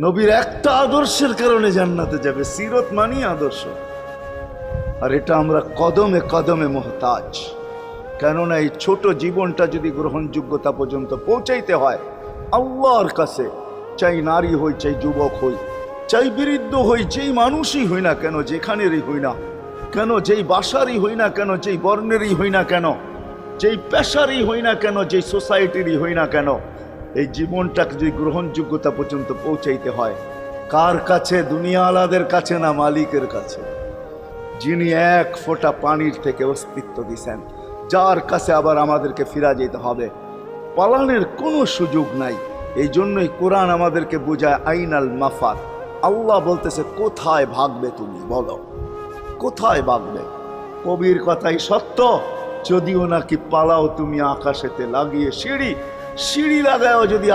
নবীর একটা আদর্শের কারণে জান্নাতে যাবে। সিরত মানি আদর্শ। আর এটা আমরা কদমে কদমে মুহতাজ। কেননা এই ছোট জীবনটা যদি গ্রহণযোগ্যতা পর্যন্ত পৌঁছাইতে হয় আল্লাহর কাছে, চাই নারী হই, চাই যুবক হই, চাই বৃদ্ধ হই, যেই মানুষই হই না কেন, যেখানেরই হই না কেন, যেই বাসারই হই না কেন, যেই বর্ণেরই হই না কেন, যেই পেশারই হই না কেন, যেই সোসাইটিরই হই না কেন, এই জীবনটাকে যদি গ্রহণযোগ্যতা পর্যন্ত পৌঁছাইতে হয় কার কাছে? দুনিয়া আলাদের কাছে না, মালিকের কাছে, যিনি এক ফোঁটা পানির থেকে অস্তিত্ব দিছেন, যার কাছে আবার আমাদেরকে ফিরা যেতে হবে। পালানের কোনো সুযোগ নাই। এই জন্যই কোরআন আমাদেরকে বোঝায় আইনাল মাফার। আল্লাহ বলতেছে কোথায় ভাগবে তুমি, বলো কোথায় ভাগবে? কবির কথাই সত্য, যদিও নাকি পালাও তুমি আকাশেতে লাগিয়ে সিঁড়ি, সিঁড়ি লাগাও যদি